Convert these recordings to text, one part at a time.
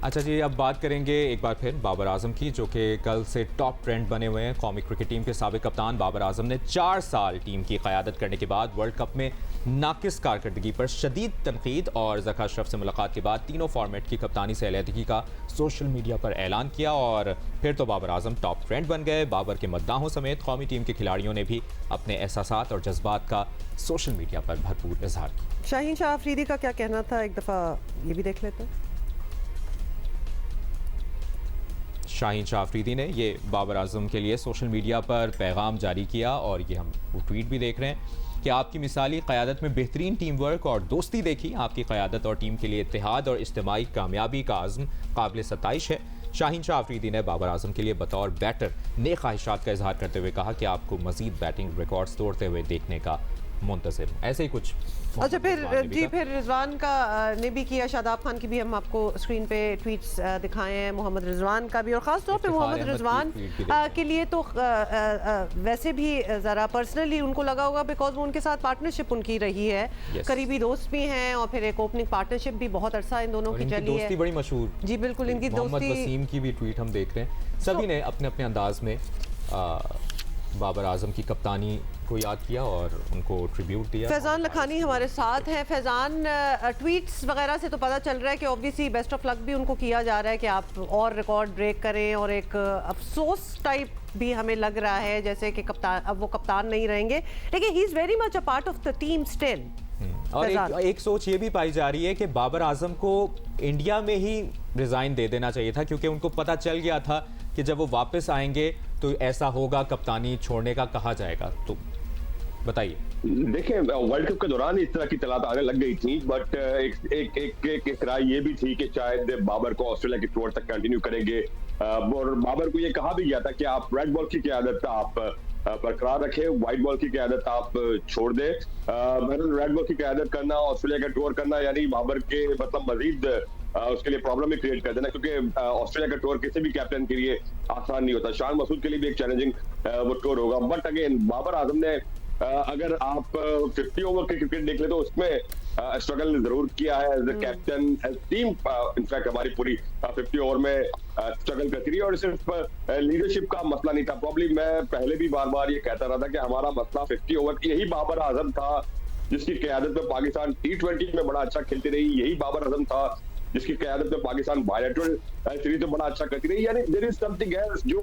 अच्छा जी, अब बात करेंगे एक बार फिर बाबर आजम की, जो कि कल से टॉप ट्रेंड बने हुए हैं। कौमी क्रिकेट टीम के साबिक कप्तान बाबर आजम ने 4 साल टीम की क़यादत करने के बाद वर्ल्ड कप में नाकिस कारकर्दगी पर शदीद तनकीद और ज़का अशरफ से मुलाकात के बाद तीनों फॉर्मेट की कप्तानी से अलहदगी का सोशल मीडिया पर ऐलान किया और फिर तो बाबर आजम टॉप ट्रेंड बन गए। बाबर के मद्दाहों समेत कौमी टीम के खिलाड़ियों ने भी अपने एहसासात और जज्बात का सोशल मीडिया पर भरपूर इजहार किया। शाहीन शाह अफरीदी का क्या कहना था, एक दफ़ा ये भी देख लेते हैं। शाहीन शाह अफरीदी ने ये बाबर आजम के लिए सोशल मीडिया पर पैगाम जारी किया और ये हम वो ट्वीट भी देख रहे हैं कि आपकी मिसाली क़यादत में बेहतरीन टीम वर्क और दोस्ती देखी। आपकी क़यादत और टीम के लिए इत्तेहाद और इज्तिमाई कामयाबी का आज़म काबिल सताइश है। शाहीन शाह अफरीदी ने बाबर आजम के लिए बतौर बैटर नेक ख्वाहिशात का इजहार करते हुए कहा कि आपको मजीद बैटिंग रिकॉर्ड्स तोड़ते हुए देखने का मुंतज़िर हूं। ऐसे ही कुछ। अच्छा, फिर रिजवान का ने भी किया, शादाब खान की भी हम आपको स्क्रीन पे ट्वीट्स दिखाए हैं, मोहम्मद रिजवान का भी, और ख़ास तौर पे मोहम्मद रिजवान के लिए तो वैसे भी ज़रा पर्सनली उनको लगा होगा, बिकॉज वो उनके साथ पार्टनरशिप उनकी रही है, करीबी दोस्त भी हैं और फिर एक ओपनिंग पार्टनरशिप भी बहुत अरसा इन दोनों की चली है, बड़ी मशहूर। जी बिल्कुल, इनकी दोस्ती। वसीम की भी ट्वीट हम देख रहे हैं। सभी ने अपने अपने अंदाज में बाबर आजम की कप्तानी को याद किया और उनको ट्रिब्यूट दिया। फैज़ान लखानी हमारे साथ हैं। फैज़ान, ट्वीट्स वगैरह से तो पता चल रहा है कि ऑब्वियसली बेस्ट ऑफ लक भी उनको किया जा रहा है कि आप और रिकॉर्ड ब्रेक करें, और एक अफसोस टाइप भी हमें लग रहा है जैसे कि कप्तान, अब वो कप्तान नहीं रहेंगे, लेकिन he is very much a part of the team still. और एक सोच ये भी पाई जा रही है कि बाबर आजम को इंडिया में ही रिजाइन दे देना चाहिए था, क्योंकि उनको पता चल गया था कि जब वो वापस आएंगे तो ऐसा होगा, कप्तानी छोड़ने का कहा जाएगा। तो बताइए। देखिए, वर्ल्ड कप के दौरान इस तरह की तलात आने लग गई थी, बट एक राय ये भी थी कि शायद बाबर को ऑस्ट्रेलिया के टूर तक कंटिन्यू करेंगे, और बाबर को ये कहा भी गया था कि आप रेड बॉल की क़यादत आप बरकरार रखें, व्हाइट बॉल की क़यादत आप छोड़ दें। रेड बॉल की क़यादत करना, ऑस्ट्रेलिया का टूर करना, यानी बाबर के मतलब मजीद उसके लिए प्रॉब्लम ही क्रिएट कर देना, क्योंकि ऑस्ट्रेलिया का टूर किसी भी कैप्टन के लिए आसान नहीं होता। शान मसूद के लिए भी एक चैलेंजिंग वो टूर होगा, बट अगेन बाबर आजम ने अगर आप 50 ओवर की क्रिकेट देख ले तो उसमें स्ट्रगल जरूर किया है as a captain, as team. In fact हमारी पूरी 50 ओवर में स्ट्रगल करती रही, और सिर्फ लीडरशिप का मसला नहीं था। प्रॉब्ली मैं पहले भी बार बार ये कहता रहा था कि हमारा मसला 50 ओवर की यही बाबर आजम था जिसकी क़यादत में पाकिस्तान T20 में बड़ा अच्छा खेलती रही, यही बाबर आजम था जिसकी क़यादत में पाकिस्तान बायलैटरल सीरीज में बड़ा अच्छा करती रही। यानी देयर इज समथिंग एल्स जो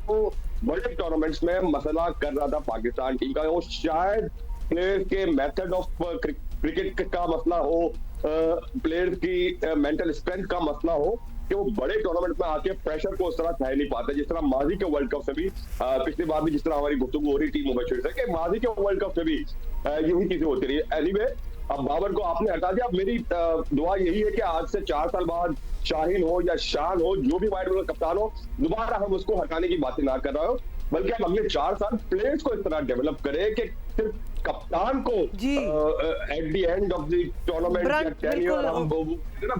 बड़े टूर्नामेंट्स में मसला कर रहा था पाकिस्तान टीम का, वो शायद प्लेयर्स के मेथड ऑफ क्रिकेट का मसला हो, प्लेयर्स की मेंटल स्ट्रेंथ का मसला हो, कि वो बड़े टूर्नामेंट में आके प्रेशर को उस तरह सह नहीं पाते, जिस तरह माजी के वर्ल्ड कप से भी, पिछली बार भी जिस तरह हमारी गुफ्तगू हो रही टीम मुबशर से कि माजी के वर्ल्ड कप से भी यही चीजें होती रही। एनीवे, अब बाबर को आपने हटा दिया। अब मेरी दुआ यही है कि आज से 4 साल बाद शाहीन हो या शान हो, जो भी वाइड बॉलर कप्तान हो, दोबारा हम उसको हटाने की बातें ना कर रहे हो, बल्कि हम अगले 4 साल प्लेयर्स को इस तरह डेवलप करें कि सिर्फ कप्तान को at the end of the tournament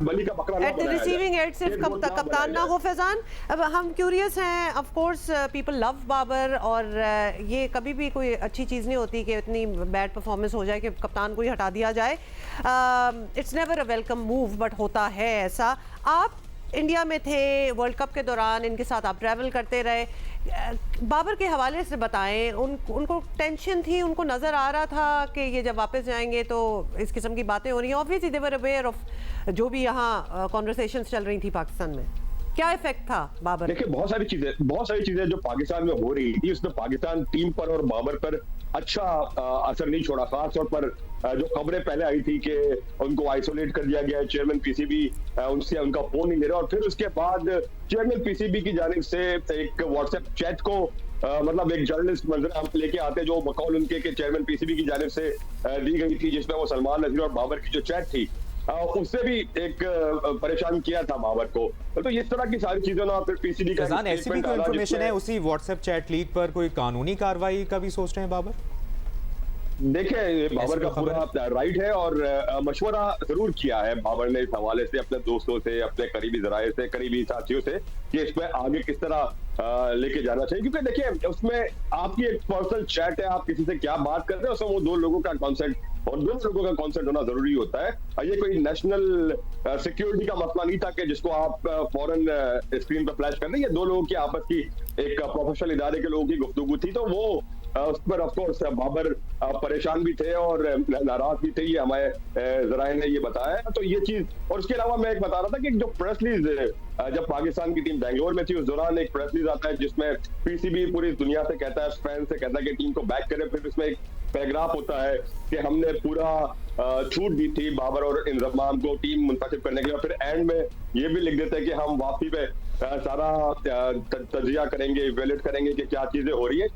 बलि का बकरा एट द रिसीविंग एंड सिर्फ कप्तान ना हो। फैजान, अब हम क्यूरियस हैं, of course people love Babar, और ये कभी भी कोई अच्छी चीज़ नहीं होती कि इतनी बैड परफॉर्मेंस हो जाए कि कप्तान को ही हटा दिया जाए। It's never a welcome move, but होता है ऐसा। आप इंडिया में थे वर्ल्ड कप के दौरान, इनके साथ आप ट्रैवल करते रहे, बाबर के हवाले से बताएं, उनको टेंशन थी, उनको नज़र आ रहा था कि ये जब वापस जाएंगे तो इस किस्म की बातें हो रही हैं, obviously they were aware of जो भी यहाँ कॉन्वर्सेशंस चल रही थी पाकिस्तान में, क्या इफेक्ट था बाबर? देखिए, बहुत सारी चीजें जो पाकिस्तान में हो रही थी उसमें पाकिस्तान टीम पर और बाबर पर अच्छा असर नहीं छोड़ा। खासतौर पर जो खबरें पहले आई थी कि उनको आइसोलेट कर दिया गया है, चेयरमैन पीसीबी उनसे उनका फोन नहीं ले रहा, और फिर उसके बाद चेयरमैन पीसीबी की जानिब से एक व्हाट्सएप चैट को मतलब एक जर्नलिस्ट मंजर हम लेके आते जो बकौल उनके के चेयरमैन पीसीबी की जानिब से दी गई थी, जिसमें वो सलमान नजीर और बाबर की जो चैट थी उससे भी एक परेशान किया था बाबर को। तो इस तरह की सारी चीजों ना फिर पीसीबी का ऐसी भी कोई इंफॉर्मेशन है उसी व्हाट्सएप चैट लीक पर कोई कानूनी कार्रवाई का भी सोच रहे हैं बाबर? देखिए, बाबर का पूरा राइट है और मशवरा जरूर किया है बाबर ने इस हवाले से अपने दोस्तों से, अपने करीबी जराये से, करीबी साथियों से, कि इस पर आगे किस तरह लेके जाना चाहिए, क्योंकि देखिए उसमें आपकी एक पर्सनल चैट है, आप किसी से क्या बात कर रहे हैं उसमें वो दो लोगों का कॉन्सेंट और दोनों लोगों का कॉन्सेंट होना जरूरी होता है। ये कोई नेशनल सिक्योरिटी का मसला नहीं था कि जिसको आप फौरन स्क्रीन पर फ्लैश कर रहे हैं। ये दो लोगों की आपस की एक प्रोफेशनल इदारे के लोगों की गुफ्तगू थी, तो वो उस पर ऑफकोर्स बाबर परेशान भी थे और नाराज भी थे, ये हमारे जराए ने ये बताया। तो ये चीज, और उसके अलावा मैं एक बता रहा था कि जो प्रेस रिलीज जब पाकिस्तान की टीम बेंगलोर में थी उस दौरान एक प्रेस रिलीज आता है जिसमें पीसीबी पूरी दुनिया से कहता है, फैन से कहता है कि टीम को बैक करें। फिर इसमें एक पैराग्राफ होता है कि हमने पूरा छूट दी थी बाबर और इंजमाम को टीम मुंतखब करने के लिए। फिर एंड में ये भी लिख देते हैं कि हम वापसी पे सारा तजिया करेंगे, इवेल्यूएट करेंगे कि क्या चीजें हो रही है।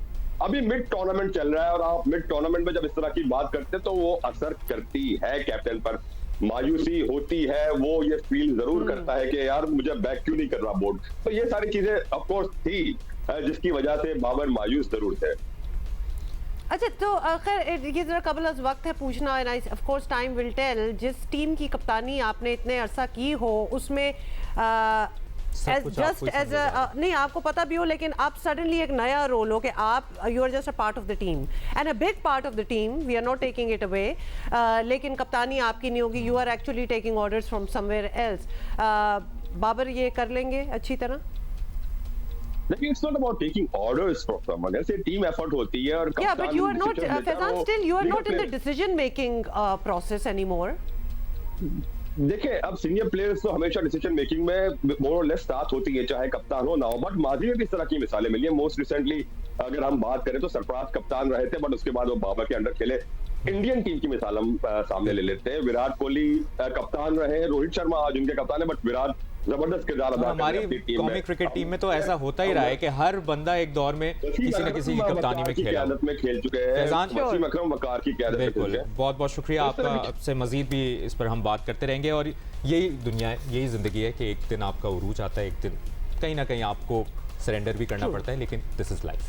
अभी मिड टूर्नामेंट चल रहा है और आप मिड टूर्नामेंट में जब इस तरह की बात करते हैं तो वो असर करती है कैप्टन पर, मायूसी होती है, वो ये फील जरूर करता है कि यार मुझे बैक क्यों नहीं कर रहा बोर्ड। तो ये सारी चीजें ऑफ कोर्स थी जिसकी वजह से बाबर मायूस जरूर थे। अच्छा, तो खैर ये जरा कबल अज वक्त है पूछना, and of course time will tell, जिस टीम की कप्तानी आपने इतने अरसा की हो उसमें जस्ट एज नहीं आपको पता भी हो, लेकिन आप सडनली एक नया रोल हो कि आप you are just a part of the team and a big part of the team, we are not taking it away, लेकिन कप्तानी आपकी नहीं होगी, you are actually taking orders from somewhere else. Babar ये कर लेंगे अच्छी तरह? लेकिन it's not about taking orders from someone, ऐसे टीम एफर्ट होती है और या but you are not Faizan, still you are not in the decision making process anymore. देखिए अब सीनियर प्लेयर्स तो हमेशा डिसीजन मेकिंग में मोर और लेस साथ होती है, चाहे कप्तान हो ना हो, बट माजी में भी इस तरह की मिसालें मिली है। मोस्ट रिसेंटली अगर हम बात करें तो सरफराज कप्तान रहे थे, बट उसके बाद वो बाबर के अंडर खेले। इंडियन टीम की मिसाल हम सामने ले लेते हैं, विराट कोहली कप्तान रहे, रोहित शर्मा आज उनके कप्तान है, बट विराट जबरदस्त किरदार अदा हमारी कौमी क्रिकेट टीम में तो ऐसा होता ही रहा है कि हर बंदा एक दौर में किसी न किसी की कप्तानी में खेला, में खेल चुके हैं। वसीम अकरम वकार की क़यादत में खेल चुके हैं। बहुत बहुत शुक्रिया आपका, आपसे मजीद भी इस पर हम बात करते रहेंगे। और यही दुनिया है, यही जिंदगी है कि एक दिन आपका उरूज आता है, एक दिन कहीं ना कहीं आपको सरेंडर भी करना पड़ता है, लेकिन दिस इज लाइफ।